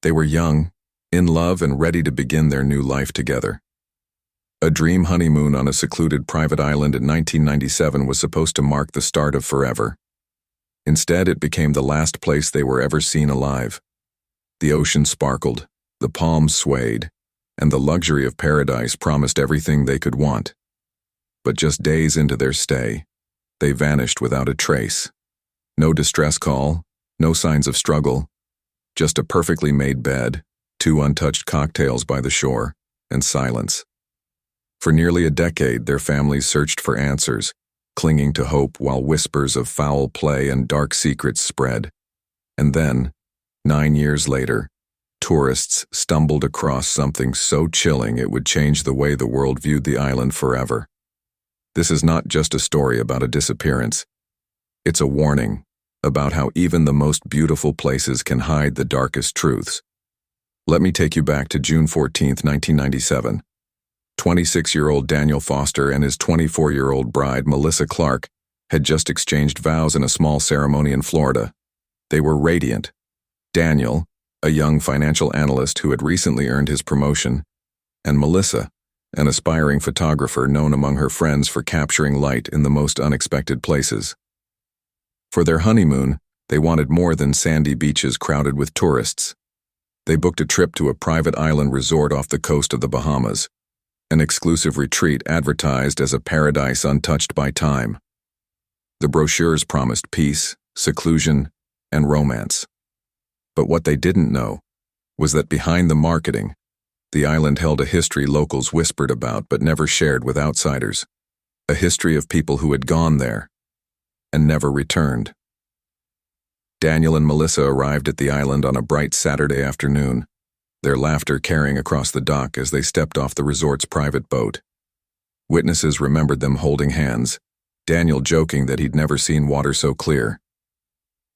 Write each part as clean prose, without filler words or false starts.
They were young, in love, and ready to begin their new life together. A dream honeymoon on a secluded private island in 1997 was supposed to mark the start of forever. Instead, it became the last place they were ever seen alive. The ocean sparkled, the palms swayed, and the luxury of paradise promised everything they could want. But just days into their stay, they vanished without a trace. No distress call, no signs of struggle, just a perfectly made bed, 2 untouched cocktails by the shore, and silence. For nearly a decade, their families searched for answers, clinging to hope while whispers of foul play and dark secrets spread. And then, 9 years later, tourists stumbled across something so chilling it would change the way the world viewed the island forever. This is not just a story about a disappearance. It's a warning about how even the most beautiful places can hide the darkest truths. Let me take you back to June 14, 1997. 26-year-old Daniel Foster and his 24-year-old bride, Melissa Clark, had just exchanged vows in a small ceremony in Florida. They were radiant. Daniel, a young financial analyst who had recently earned his promotion, and Melissa, an aspiring photographer known among her friends for capturing light in the most unexpected places. For their honeymoon, they wanted more than sandy beaches crowded with tourists. They booked a trip to a private island resort off the coast of the Bahamas, an exclusive retreat advertised as a paradise untouched by time. The brochures promised peace, seclusion, and romance. But what they didn't know was that behind the marketing, the island held a history locals whispered about but never shared with outsiders. A history of people who had gone there and never returned. Daniel and Melissa arrived at the island on a bright Saturday afternoon, their laughter carrying across the dock as they stepped off the resort's private boat. Witnesses remembered them holding hands, Daniel joking that he'd never seen water so clear.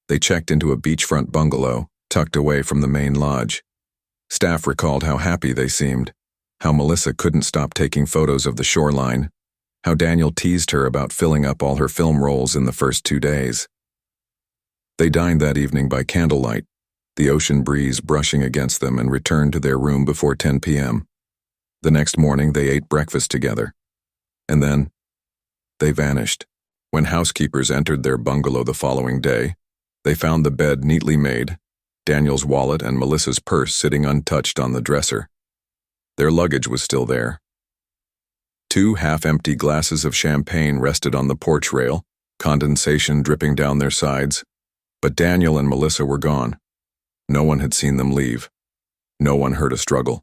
They checked into a beachfront bungalow, tucked away from the main lodge. Staff recalled how happy they seemed, how Melissa couldn't stop taking photos of the shoreline, how Daniel teased her about filling up all her film rolls in the first 2 days. They dined that evening by candlelight, the ocean breeze brushing against them, and returned to their room before 10 p.m. The next morning, they ate breakfast together. And then, they vanished. When housekeepers entered their bungalow the following day, they found the bed neatly made, Daniel's wallet and Melissa's purse sitting untouched on the dresser. Their luggage was still there. 2 half-empty glasses of champagne rested on the porch rail, condensation dripping down their sides. But Daniel and Melissa were gone. No one had seen them leave. No one heard a struggle.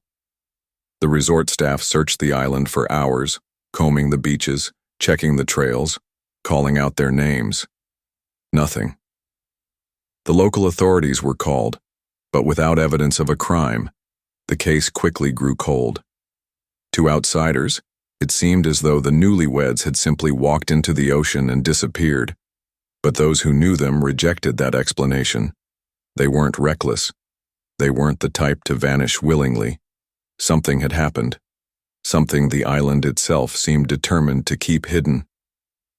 The resort staff searched the island for hours, combing the beaches, checking the trails, calling out their names. Nothing. The local authorities were called, but without evidence of a crime, the case quickly grew cold. To outsiders, it seemed as though the Newlyweds had simply walked into the ocean and disappeared. But those who knew them rejected that explanation. They weren't reckless. They weren't the type to vanish willingly. Something had happened. Something the island itself seemed determined to keep hidden.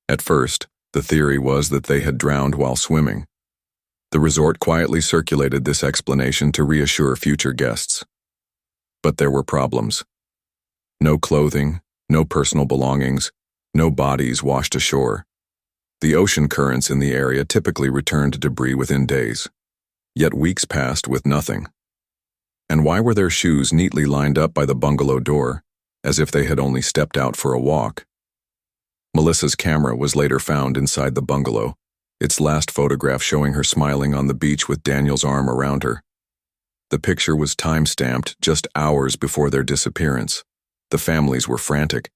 At first, the theory was that they had drowned while swimming. The resort quietly circulated this explanation to reassure future guests. But there were problems. No clothing, no personal belongings, no bodies washed ashore. The ocean currents in the area typically returned debris within days. Yet weeks passed with nothing. And why were their shoes neatly lined up by the bungalow door, as if they had only stepped out for a walk? Melissa's camera was later found inside the bungalow, its last photograph showing her smiling on the beach with Daniel's arm around her. The picture was time-stamped just hours before their disappearance. The families were frantic.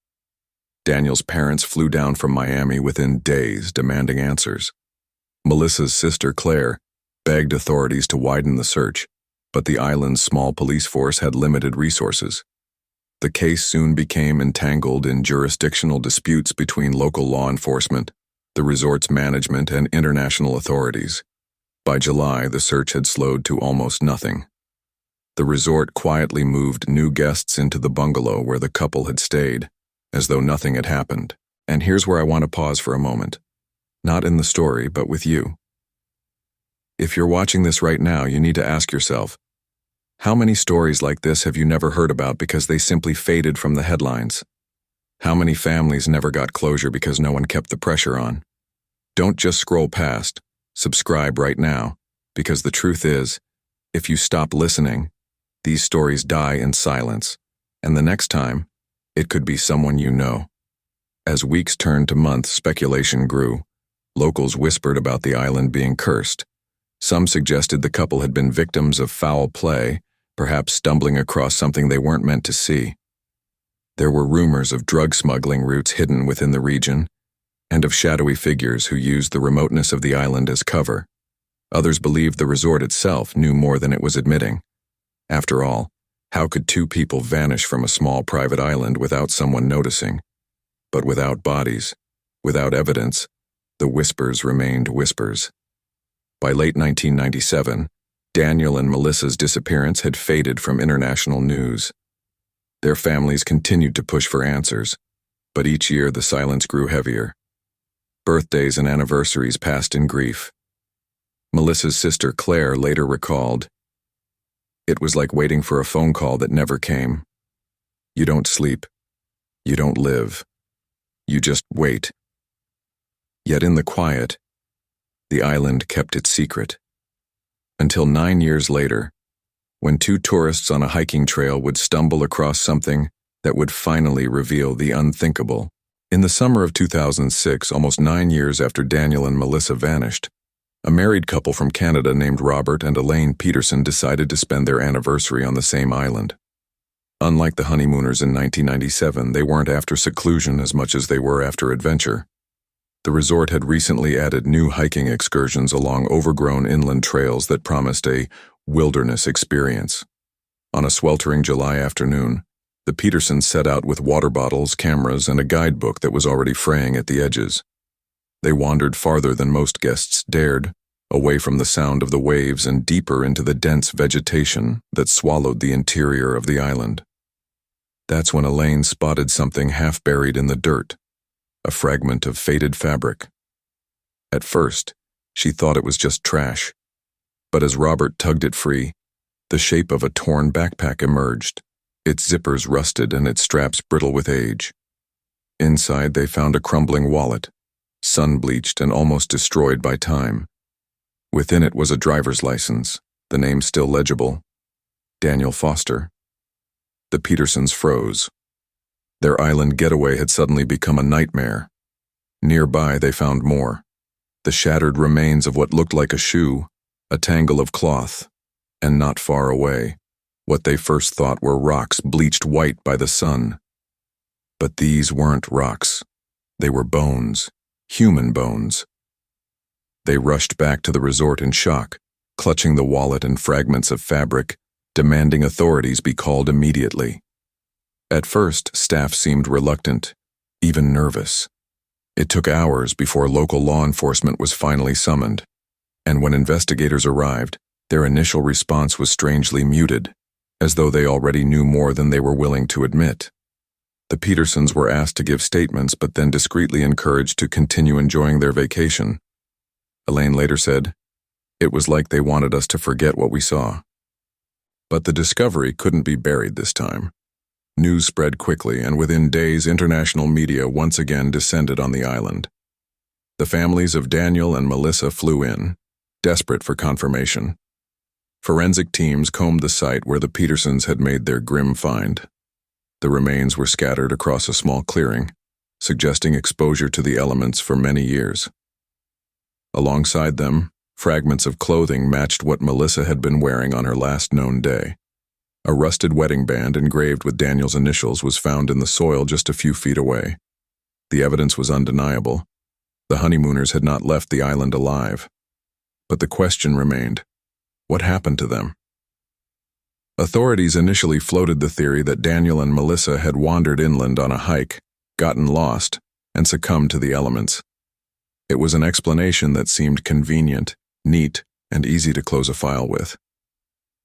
Daniel's parents flew down from Miami within days, demanding answers. Melissa's sister, Claire, begged authorities to widen the search, but the island's small police force had limited resources. The case soon became entangled in jurisdictional disputes between local law enforcement, the resort's management, and international authorities. By July, the search had slowed to almost nothing. The resort quietly moved new guests into the bungalow where the couple had stayed, as though nothing had happened. And here's where I want to pause for a moment. Not in the story, but with you. If you're watching this right now, you need to ask yourself, How many stories like this have you never heard about because they simply faded from the headlines? How many families never got closure because no one kept the pressure on? Don't just scroll past. Subscribe right now, because the truth is, if you stop listening, these stories die in silence, and the next time, it could be someone you know. As weeks turned to months, speculation grew. Locals whispered about the island being cursed. Some suggested the couple had been victims of foul play, perhaps stumbling across something they weren't meant to see. There were rumors of drug smuggling routes hidden within the region, and of shadowy figures who used the remoteness of the island as cover. Others believed the resort itself knew more than it was admitting. After all, how could two people vanish from a small private island without someone noticing? But without bodies, without evidence, the whispers remained whispers. By late 1997, Daniel and Melissa's disappearance had faded from international news. Their families continued to push for answers, but each year the silence grew heavier. Birthdays and anniversaries passed in grief. Melissa's sister Claire later recalled, "It was like waiting for a phone call that never came. You don't sleep. You don't live. You just wait." Yet in the quiet, the island kept its secret. Until 9 years later, when two tourists on a hiking trail would stumble across something that would finally reveal the unthinkable. In the summer of 2006, almost 9 years after Daniel and Melissa vanished, a married couple from Canada named Robert and Elaine Peterson decided to spend their anniversary on the same island. Unlike the honeymooners in 1997, they weren't after seclusion as much as they were after adventure. The resort had recently added new hiking excursions along overgrown inland trails that promised a wilderness experience. On a sweltering July afternoon, the Petersons set out with water bottles, cameras, and a guidebook that was already fraying at the edges. They wandered farther than most guests dared, away from the sound of the waves and deeper into the dense vegetation that swallowed the interior of the island. That's when Elaine spotted something half buried in the dirt, a fragment of faded fabric. At first, she thought it was just trash, but as Robert tugged it free, the shape of a torn backpack emerged, its zippers rusted and its straps brittle with age. Inside, they found a crumbling wallet, sun-bleached and almost destroyed by time. Within it was a driver's license, the name still legible, Daniel Foster. The Petersons froze. Their island getaway had suddenly become a nightmare. Nearby, they found more. The shattered remains of what looked like a shoe, a tangle of cloth, and not far away, what they first thought were rocks bleached white by the sun. But these weren't rocks. They were bones, human bones. They rushed back to the resort in shock, clutching the wallet and fragments of fabric, demanding authorities be called immediately. At first, staff seemed reluctant, even nervous. It took hours before local law enforcement was finally summoned, and when investigators arrived, their initial response was strangely muted, as though they already knew more than they were willing to admit. The Petersons were asked to give statements but then discreetly encouraged to continue enjoying their vacation. Elaine later said, "It was like they wanted us to forget what we saw." But the discovery couldn't be buried this time. News spread quickly, and within days, international media once again descended on the island. The families of Daniel and Melissa flew in, desperate for confirmation. Forensic teams combed the site where the Petersons had made their grim find. The remains were scattered across a small clearing, suggesting exposure to the elements for many years. Alongside them, fragments of clothing matched what Melissa had been wearing on her last known day. A rusted wedding band engraved with Daniel's initials was found in the soil just a few feet away. The evidence was undeniable. The honeymooners had not left the island alive. But the question remained, what happened to them? Authorities initially floated the theory that Daniel and Melissa had wandered inland on a hike, gotten lost, and succumbed to the elements. It was an explanation that seemed convenient, neat, and easy to close a file with.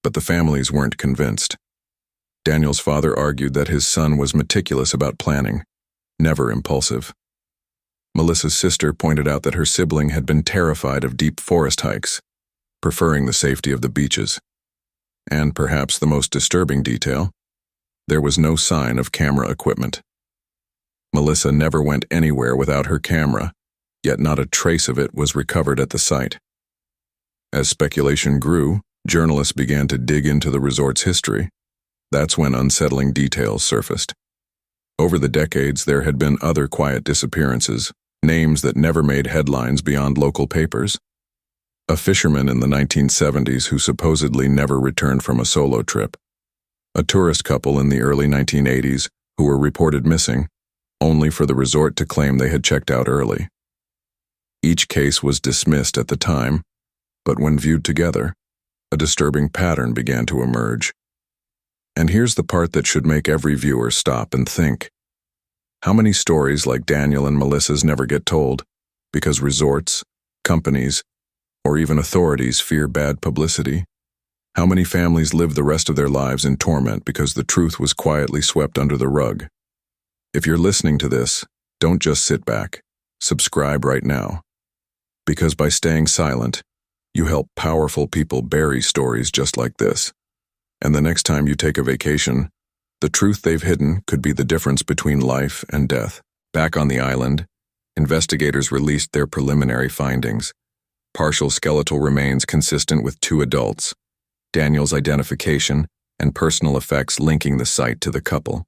But the families weren't convinced. Daniel's father argued that his son was meticulous about planning, never impulsive. Melissa's sister pointed out that her sibling had been terrified of deep forest hikes, preferring the safety of the beaches. And perhaps the most disturbing detail, there was no sign of camera equipment. Melissa never went anywhere without her camera, yet not a trace of it was recovered at the site. As speculation grew, journalists began to dig into the resort's history. That's when unsettling details surfaced. Over the decades, there had been other quiet disappearances, names that never made headlines beyond local papers. A fisherman in the 1970s who supposedly never returned from a solo trip. A tourist couple in the early 1980s who were reported missing, only for the resort to claim they had checked out early. Each case was dismissed at the time, but when viewed together, a disturbing pattern began to emerge. And here's the part that should make every viewer stop and think. How many stories like Daniel and Melissa's never get told because resorts, companies, or even authorities fear bad publicity? How many families live the rest of their lives in torment because the truth was quietly swept under the rug? If you're listening to this, don't just sit back. Subscribe right now. Because by staying silent, you help powerful people bury stories just like this. And the next time you take a vacation, the truth they've hidden could be the difference between life and death. Back on the island, investigators released their preliminary findings. Partial skeletal remains consistent with 2 adults, Daniel's identification, and personal effects linking the site to the couple.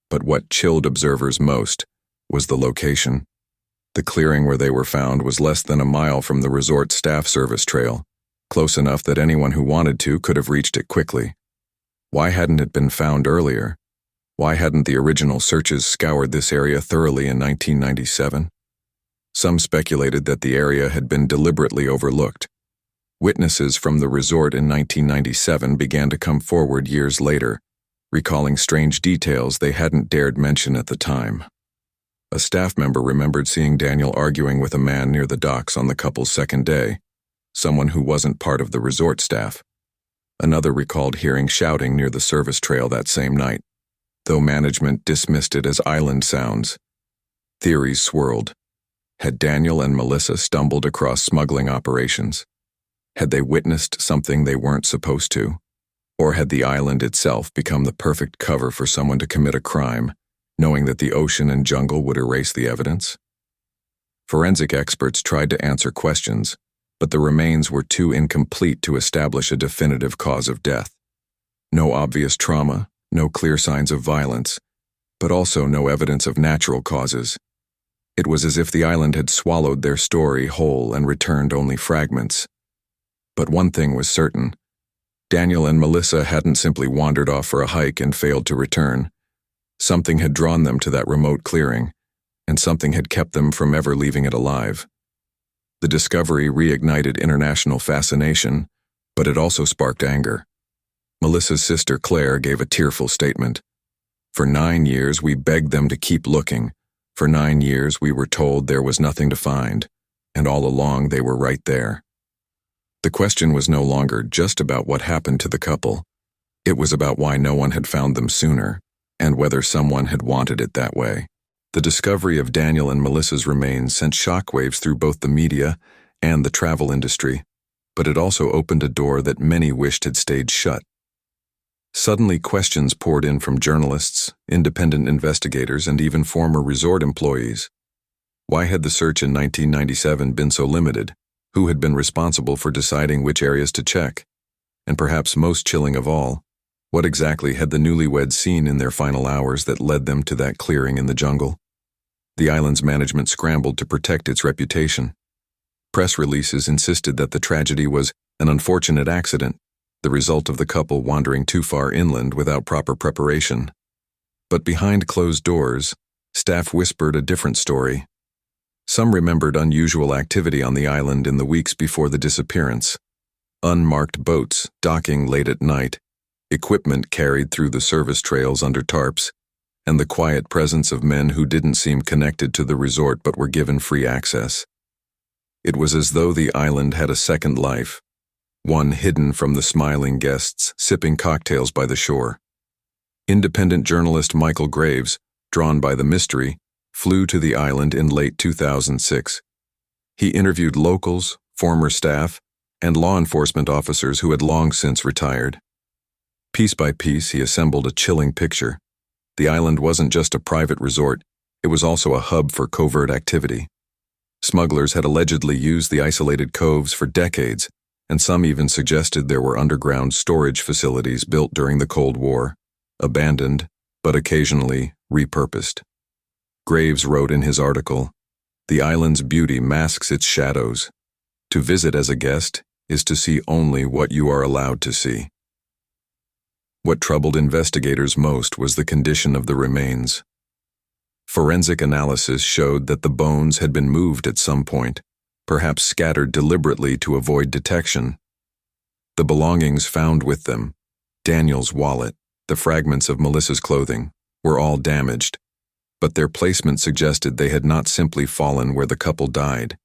But what chilled observers most was the location. The clearing where they were found was less than a mile from the resort staff service trail, close enough that anyone who wanted to could have reached it quickly. Why hadn't it been found earlier? Why hadn't the original searches scoured this area thoroughly in 1997? Some speculated that the area had been deliberately overlooked. Witnesses from the resort in 1997 began to come forward years later, recalling strange details they hadn't dared mention at the time. A staff member remembered seeing Daniel arguing with a man near the docks on the couple's second day, someone who wasn't part of the resort staff. Another recalled hearing shouting near the service trail that same night, though management dismissed it as island sounds. Theories swirled. Had Daniel and Melissa stumbled across smuggling operations? Had they witnessed something they weren't supposed to? Or had the island itself become the perfect cover for someone to commit a crime, knowing that the ocean and jungle would erase the evidence? Forensic experts tried to answer questions, but the remains were too incomplete to establish a definitive cause of death. No obvious trauma, no clear signs of violence, but also no evidence of natural causes. It was as if the island had swallowed their story whole and returned only fragments. But one thing was certain. Daniel and Melissa hadn't simply wandered off for a hike and failed to return. Something had drawn them to that remote clearing, and something had kept them from ever leaving it alive. The discovery reignited international fascination, but it also sparked anger. Melissa's sister Claire gave a tearful statement. For 9 years we begged them to keep looking. For 9 years we were told there was nothing to find, and all along they were right there. The question was no longer just about what happened to the couple. It was about why no one had found them sooner, and whether someone had wanted it that way. The discovery of Daniel and Melissa's remains sent shockwaves through both the media and the travel industry, but it also opened a door that many wished had stayed shut. Suddenly, questions poured in from journalists, independent investigators, and even former resort employees. Why had the search in 1997 been so limited? Who had been responsible for deciding which areas to check? And perhaps most chilling of all, what exactly had the Newlyweds seen in their final hours that led them to that clearing in the jungle? The island's management scrambled to protect its reputation. Press releases insisted that the tragedy was an unfortunate accident, the result of the couple wandering too far inland without proper preparation. But behind closed doors, staff whispered a different story. Some remembered unusual activity on the island in the weeks before the disappearance. Unmarked boats docking late at night, equipment carried through the service trails under tarps, and the quiet presence of men who didn't seem connected to the resort but were given free access. It was as though the island had a second life, one hidden from the smiling guests sipping cocktails by the shore. Independent journalist Michael Graves, drawn by the mystery, flew to the island in late 2006. He interviewed locals, former staff, and law enforcement officers who had long since retired. Piece by piece, he assembled a chilling picture. The island wasn't just a private resort, it was also a hub for covert activity. Smugglers had allegedly used the isolated coves for decades, and some even suggested there were underground storage facilities built during the Cold War, abandoned, but occasionally repurposed. Graves wrote in his article, "The island's beauty masks its shadows. To visit as a guest is to see only what you are allowed to see." What troubled investigators most was the condition of the remains. Forensic analysis showed that the bones had been moved at some point, perhaps scattered deliberately to avoid detection. The belongings found with them, Daniel's wallet, the fragments of Melissa's clothing, were all damaged, but their placement suggested they had not simply fallen where the couple died.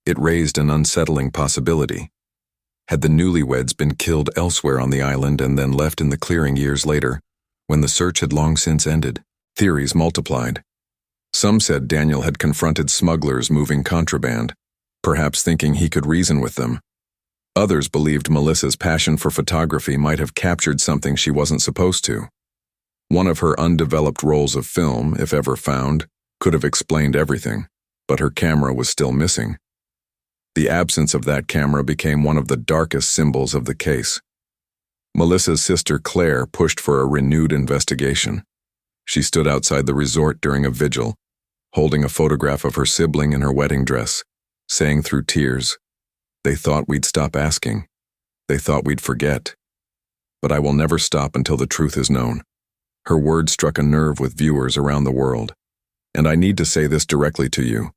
It raised an unsettling possibility. Had the Newlyweds been killed elsewhere on the island and then left in the clearing years later, when the search had long since ended? Theories multiplied. Some said Daniel had confronted smugglers moving contraband, perhaps thinking he could reason with them. Others believed Melissa's passion for photography might have captured something she wasn't supposed to. One of her undeveloped rolls of film, if ever found, could have explained everything, but her camera was still missing. The absence of that camera became one of the darkest symbols of the case. Melissa's sister Claire pushed for a renewed investigation. She stood outside the resort during a vigil, holding a photograph of her sibling in her wedding dress, saying through tears, "They thought we'd stop asking. They thought we'd forget. But I will never stop until the truth is known." Her words struck a nerve with viewers around the world. And I need to say this directly to you.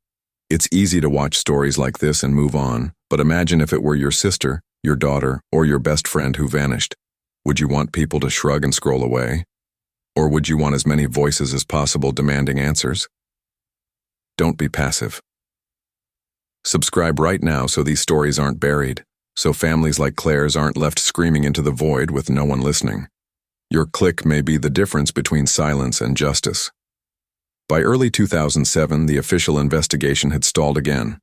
It's easy to watch stories like this and move on, but imagine if it were your sister, your daughter, or your best friend who vanished. Would you want people to shrug and scroll away? Or would you want as many voices as possible demanding answers? Don't be passive. Subscribe right now so these stories aren't buried, so families like Claire's aren't left screaming into the void with no one listening. Your click may be the difference between silence and justice. By early 2007, the official investigation had stalled again.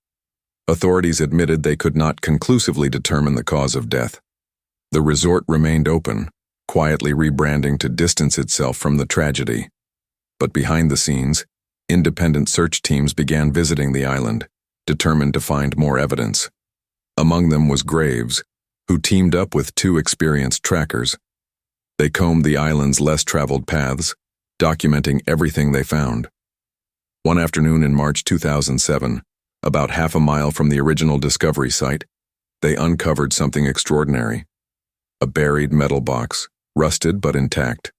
Authorities admitted they could not conclusively determine the cause of death. The resort remained open, quietly rebranding to distance itself from the tragedy. But behind the scenes, independent search teams began visiting the island, determined to find more evidence. Among them was Graves, who teamed up with two experienced trackers. They combed the island's less-traveled paths, documenting everything they found. One afternoon in March 2007, about half a mile from the original discovery site, they uncovered something extraordinary. A buried metal box, rusted but intact.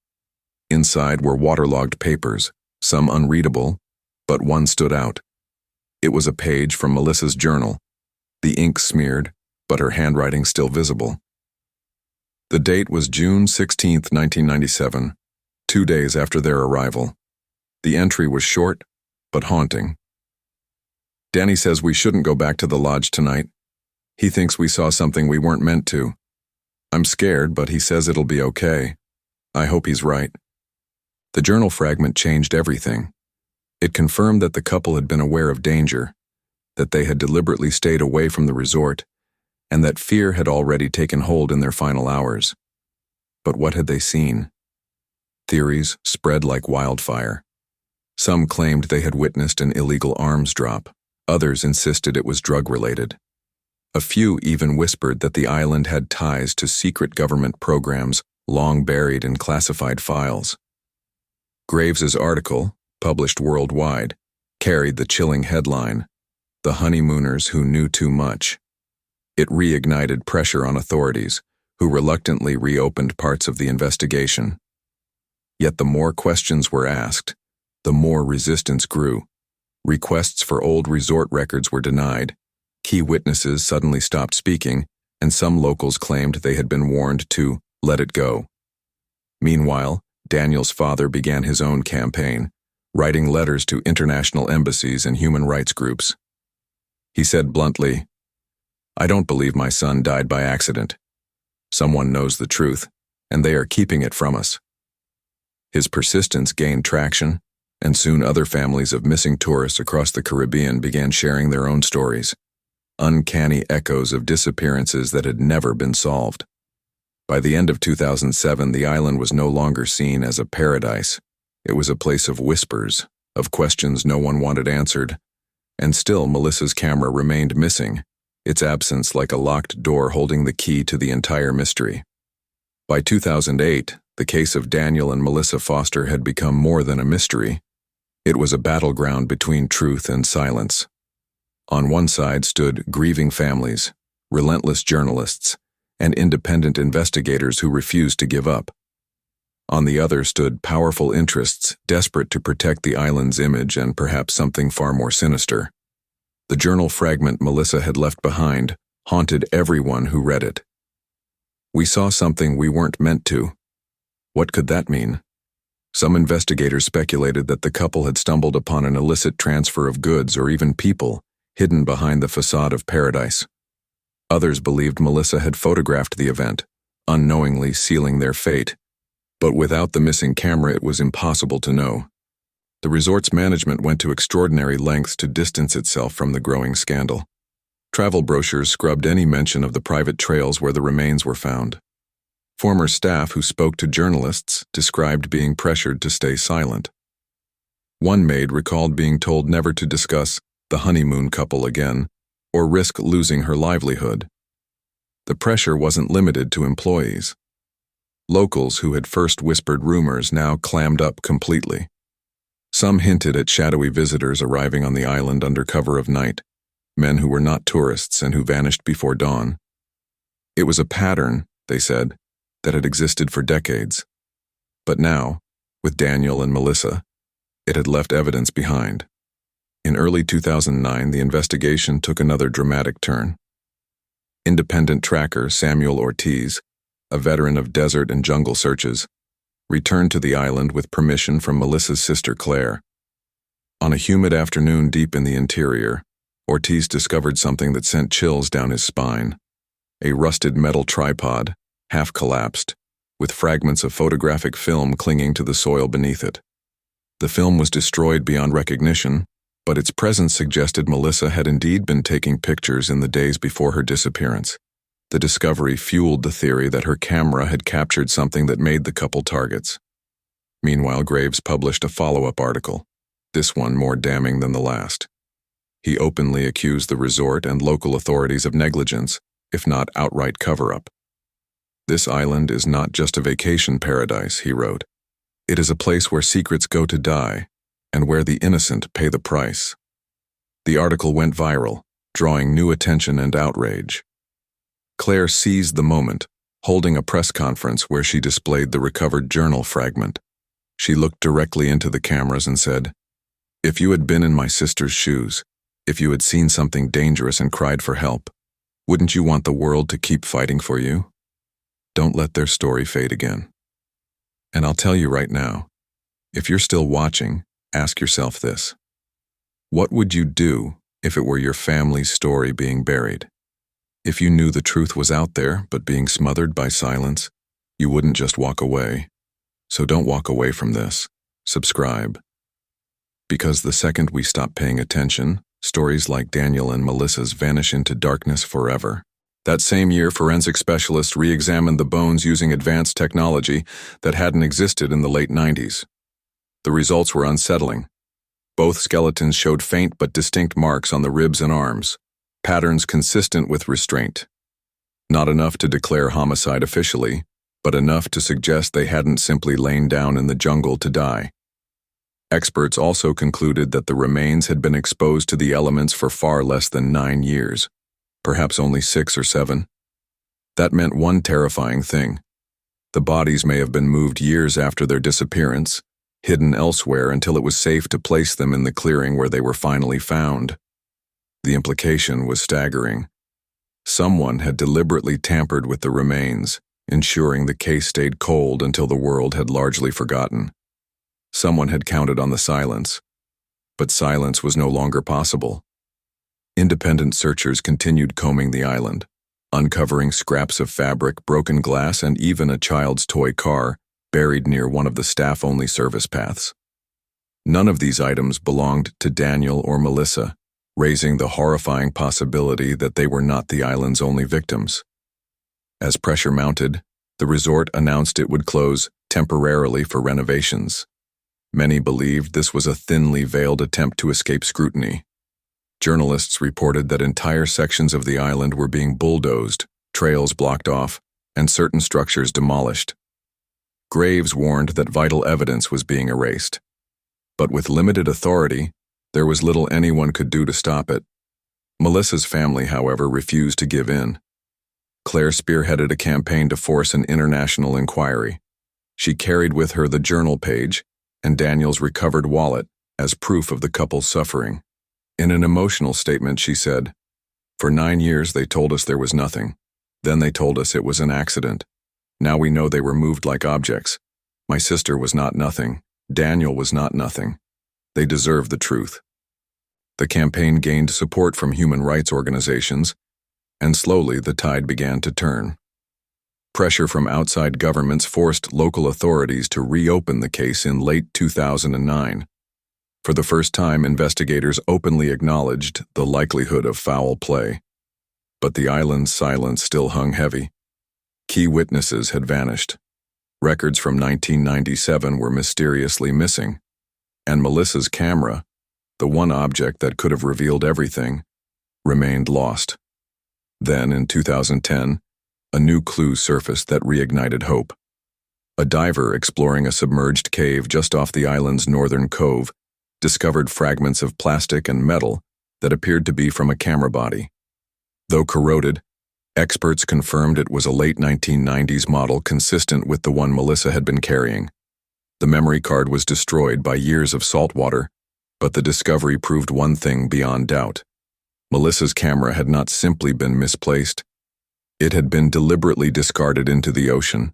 Inside were waterlogged papers, some unreadable, but one stood out. It was a page from Melissa's journal, the ink smeared, but her handwriting still visible. The date was June 16, 1997, 2 days after their arrival. The entry was short, but haunting. "Danny says we shouldn't go back to the lodge tonight. He thinks we saw something we weren't meant to. I'm scared, but he says it'll be okay. I hope he's right." The journal fragment changed everything. It confirmed that the couple had been aware of danger, that they had deliberately stayed away from the resort, and that fear had already taken hold in their final hours. But what had they seen? Theories spread like wildfire. Some claimed they had witnessed an illegal arms drop. Others insisted it was drug-related. A few even whispered that the island had ties to secret government programs long buried in classified files. Graves's article, published worldwide, carried the chilling headline, "The Honeymooners Who Knew Too Much." It reignited pressure on authorities, who reluctantly reopened parts of the investigation. Yet the more questions were asked, the more resistance grew. Requests for old resort records were denied. Key witnesses suddenly stopped speaking, and some locals claimed they had been warned to let it go. Meanwhile, Daniel's father began his own campaign, writing letters to international embassies and human rights groups. He said bluntly, "I don't believe my son died by accident. Someone knows the truth, and they are keeping it from us." His persistence gained traction, and soon other families of missing tourists across the Caribbean began sharing their own stories, uncanny echoes of disappearances that had never been solved. By the end of 2007, the island was no longer seen as a paradise. It was a place of whispers, of questions no one wanted answered. And still, Melissa's camera remained missing, its absence like a locked door holding the key to the entire mystery. By 2008, the case of Daniel and Melissa Foster had become more than a mystery. It was a battleground between truth and silence. On one side stood grieving families, relentless journalists, and independent investigators who refused to give up. On the other stood powerful interests desperate to protect the island's image and perhaps something far more sinister. The journal fragment Melissa had left behind haunted everyone who read it. "We saw something we weren't meant to." What could that mean? Some investigators speculated that the couple had stumbled upon an illicit transfer of goods or even people hidden behind the facade of paradise. Others believed Melissa had photographed the event, unknowingly sealing their fate. But without the missing camera, it was impossible to know. The resort's management went to extraordinary lengths to distance itself from the growing scandal. Travel brochures scrubbed any mention of the private trails where the remains were found. Former staff who spoke to journalists described being pressured to stay silent. One maid recalled being told never to discuss the honeymoon couple again, or risk losing her livelihood. The pressure wasn't limited to employees. Locals who had first whispered rumors now clammed up completely. Some hinted at shadowy visitors arriving on the island under cover of night, men who were not tourists and who vanished before dawn. It was a pattern, they said, that had existed for decades. But now, with Daniel and Melissa, it had left evidence behind. In early 2009, the investigation took another dramatic turn. Independent tracker Samuel Ortiz, a veteran of desert and jungle searches, returned to the island with permission from Melissa's sister Claire. On a humid afternoon deep in the interior, Ortiz discovered something that sent chills down his spine. A rusted metal tripod, half collapsed, with fragments of photographic film clinging to the soil beneath it. The film was destroyed beyond recognition, but its presence suggested Melissa had indeed been taking pictures in the days before her disappearance. The discovery fueled the theory that her camera had captured something that made the couple targets. Meanwhile, Graves published a follow-up article, this one more damning than the last. He openly accused the resort and local authorities of negligence, if not outright cover-up. "This island is not just a vacation paradise," he wrote. "It is a place where secrets go to die, and where the innocent pay the price." The article went viral, drawing new attention and outrage. Claire seized the moment, holding a press conference where she displayed the recovered journal fragment. She looked directly into the cameras and said, "If you had been in my sister's shoes, if you had seen something dangerous and cried for help, wouldn't you want the world to keep fighting for you? Don't let their story fade again." And I'll tell you right now, if you're still watching, ask yourself this. What would you do if it were your family's story being buried? If you knew the truth was out there but being smothered by silence, you wouldn't just walk away. So don't walk away from this. Subscribe. Because the second we stop paying attention, stories like Daniel and Melissa's vanish into darkness forever. That same year, forensic specialists re-examined the bones using advanced technology that hadn't existed in the late 90s. The results were unsettling. Both skeletons showed faint but distinct marks on the ribs and arms, patterns consistent with restraint. Not enough to declare homicide officially, but enough to suggest they hadn't simply lain down in the jungle to die. Experts also concluded that the remains had been exposed to the elements for far less than 9 years, perhaps only 6 or 7. That meant one terrifying thing. The bodies may have been moved years after their disappearance, hidden elsewhere until it was safe to place them in the clearing where they were finally found. The implication was staggering. Someone had deliberately tampered with the remains, ensuring the case stayed cold until the world had largely forgotten. Someone had counted on the silence, but silence was no longer possible. Independent searchers continued combing the island, uncovering scraps of fabric, broken glass, and even a child's toy car buried near one of the staff-only service paths. None of these items belonged to Daniel or Melissa, raising the horrifying possibility that they were not the island's only victims. As pressure mounted, The resort announced it would close temporarily for renovations. Many believed this was a thinly veiled attempt to escape scrutiny. Journalists reported that entire sections of the island were being bulldozed, trails blocked off, and certain structures demolished. Graves warned that vital evidence was being erased. But with limited authority, there was little anyone could do to stop it. Melissa's family, however, refused to give in. Claire spearheaded a campaign to force an international inquiry. She carried with her the journal page and Daniel's recovered wallet as proof of the couple's suffering. In an emotional statement, she said, "For 9 years they told us there was nothing. Then they told us it was an accident. Now we know they were moved like objects. My sister was not nothing. Daniel was not nothing. They deserve the truth." The campaign gained support from human rights organizations, and slowly the tide began to turn. Pressure from outside governments forced local authorities to reopen the case in late 2009. For the first time, investigators openly acknowledged the likelihood of foul play. But the island's silence still hung heavy. Key witnesses had vanished. Records from 1997 were mysteriously missing. And Melissa's camera, the one object that could have revealed everything, remained lost. Then, in 2010, a new clue surfaced that reignited hope. A diver exploring a submerged cave just off the island's northern cove discovered fragments of plastic and metal that appeared to be from a camera body. Though corroded, experts confirmed it was a late 1990s model consistent with the one Melissa had been carrying. The memory card was destroyed by years of salt water, but the discovery proved one thing beyond doubt. Melissa's camera had not simply been misplaced. It had been deliberately discarded into the ocean.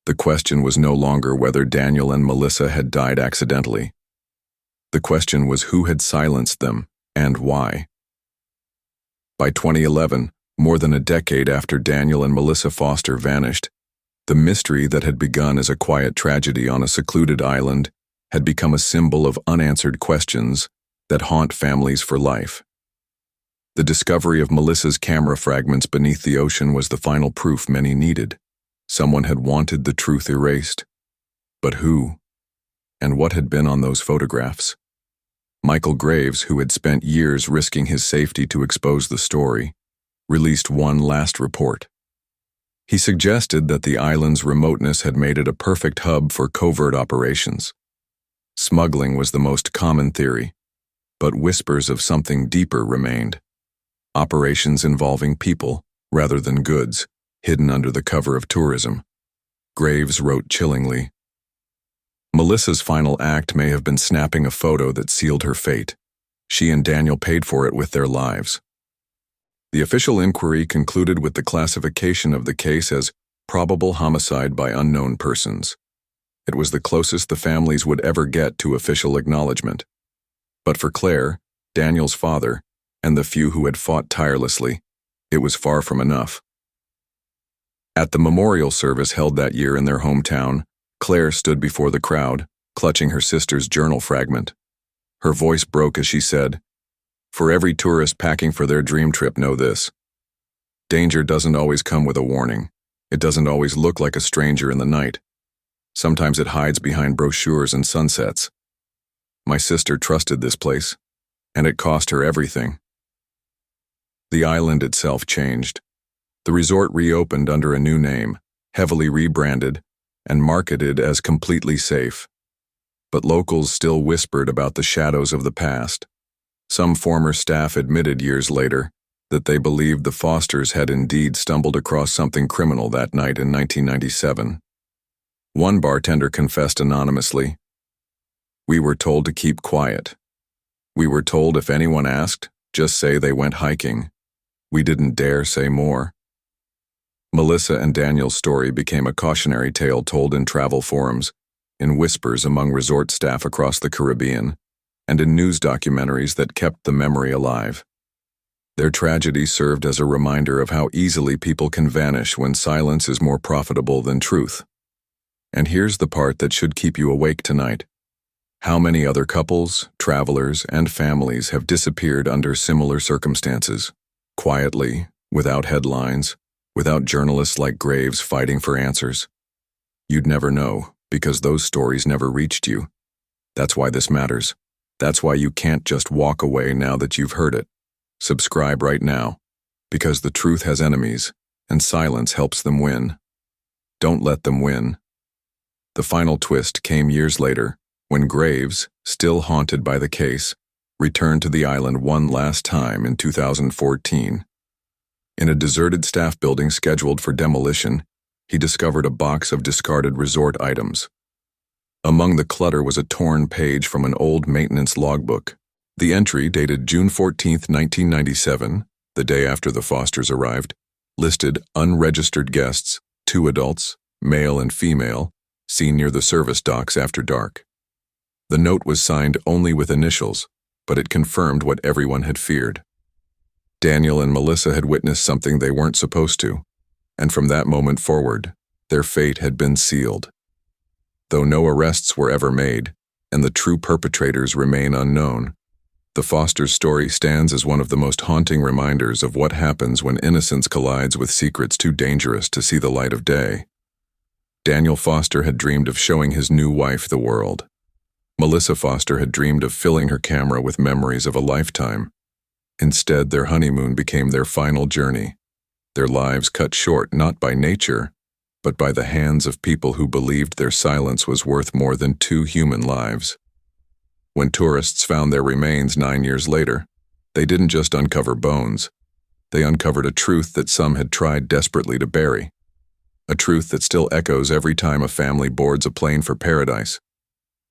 The question was no longer whether Daniel and Melissa had died accidentally. The question was who had silenced them and why. By 2011, more than a decade after Daniel and Melissa Foster vanished, the mystery that had begun as a quiet tragedy on a secluded island had become a symbol of unanswered questions that haunt families for life. The discovery of Melissa's camera fragments beneath the ocean was the final proof many needed. Someone had wanted the truth erased. But who? And what had been on those photographs? Michael Graves, who had spent years risking his safety to expose the story, released one last report. He suggested that the island's remoteness had made it a perfect hub for covert operations. Smuggling was the most common theory, but whispers of something deeper remained. Operations involving people, rather than goods, hidden under the cover of tourism. Graves wrote chillingly, "Melissa's final act may have been snapping a photo that sealed her fate. She and Daniel paid for it with their lives." The official inquiry concluded with the classification of the case as probable homicide by unknown persons. It was the closest the families would ever get to official acknowledgement. But for Claire, Daniel's father, and the few who had fought tirelessly, it was far from enough. At the memorial service held that year in their hometown, Claire stood before the crowd, clutching her sister's journal fragment. Her voice broke as she said, "For every tourist packing for their dream trip, know this. Danger doesn't always come with a warning. It doesn't always look like a stranger in the night. Sometimes it hides behind brochures and sunsets. My sister trusted this place, and it cost her everything." The island itself changed. The resort reopened under a new name, heavily rebranded, and marketed as completely safe. But locals still whispered about the shadows of the past. Some former staff admitted years later that they believed the Fosters had indeed stumbled across something criminal that night in 1997. One bartender confessed anonymously, "We were told to keep quiet. We were told if anyone asked, just say they went hiking. We didn't dare say more." Melissa and Daniel's story became a cautionary tale told in travel forums, in whispers among resort staff across the Caribbean, and in news documentaries that kept the memory alive. Their tragedy served as a reminder of how easily people can vanish when silence is more profitable than truth. And here's the part that should keep you awake tonight. How many other couples, travelers, and families have disappeared under similar circumstances, quietly, without headlines, without journalists like Graves fighting for answers. You'd never know, because those stories never reached you. That's why this matters. That's why you can't just walk away now that you've heard it. Subscribe right now, because the truth has enemies, and silence helps them win. Don't let them win. The final twist came years later, when Graves, still haunted by the case, returned to the island one last time in 2014. In a deserted staff building scheduled for demolition, he discovered a box of discarded resort items. Among the clutter was a torn page from an old maintenance logbook. The entry, dated June 14, 1997, the day after the Fosters arrived, listed unregistered guests, 2 adults, male and female, seen near the service docks after dark. The note was signed only with initials, but it confirmed what everyone had feared. Daniel and Melissa had witnessed something they weren't supposed to, and from that moment forward, their fate had been sealed. Though no arrests were ever made, and the true perpetrators remain unknown, the Fosters' story stands as one of the most haunting reminders of what happens when innocence collides with secrets too dangerous to see the light of day. Daniel Foster had dreamed of showing his new wife the world. Melissa Foster had dreamed of filling her camera with memories of a lifetime. Instead, their honeymoon became their final journey, their lives cut short not by nature, but by the hands of people who believed their silence was worth more than 2 human lives. When tourists found their remains 9 years later, they didn't just uncover bones. They uncovered a truth that some had tried desperately to bury. A truth that still echoes every time a family boards a plane for paradise,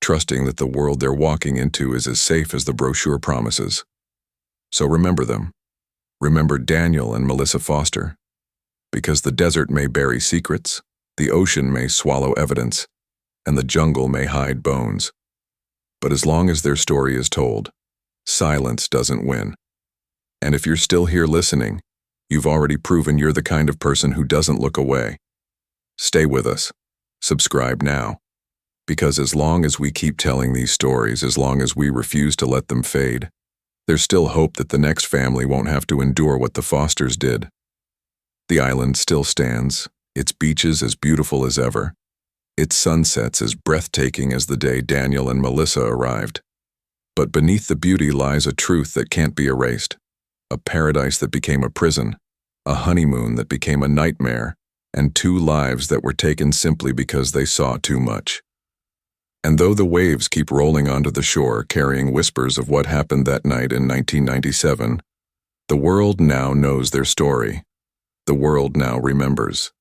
trusting that the world they're walking into is as safe as the brochure promises. So remember them. Remember Daniel and Melissa Foster. Because the desert may bury secrets, the ocean may swallow evidence, and the jungle may hide bones. But as long as their story is told, silence doesn't win. And if you're still here listening, you've already proven you're the kind of person who doesn't look away. Stay with us. Subscribe now. Because as long as we keep telling these stories, as long as we refuse to let them fade, there's still hope that the next family won't have to endure what the Fosters did. The island still stands, its beaches as beautiful as ever, its sunsets as breathtaking as the day Daniel and Melissa arrived. But beneath the beauty lies a truth that can't be erased, a paradise that became a prison, a honeymoon that became a nightmare, and 2 lives that were taken simply because they saw too much. And though the waves keep rolling onto the shore carrying whispers of what happened that night in 1997, the world now knows their story. The world now remembers.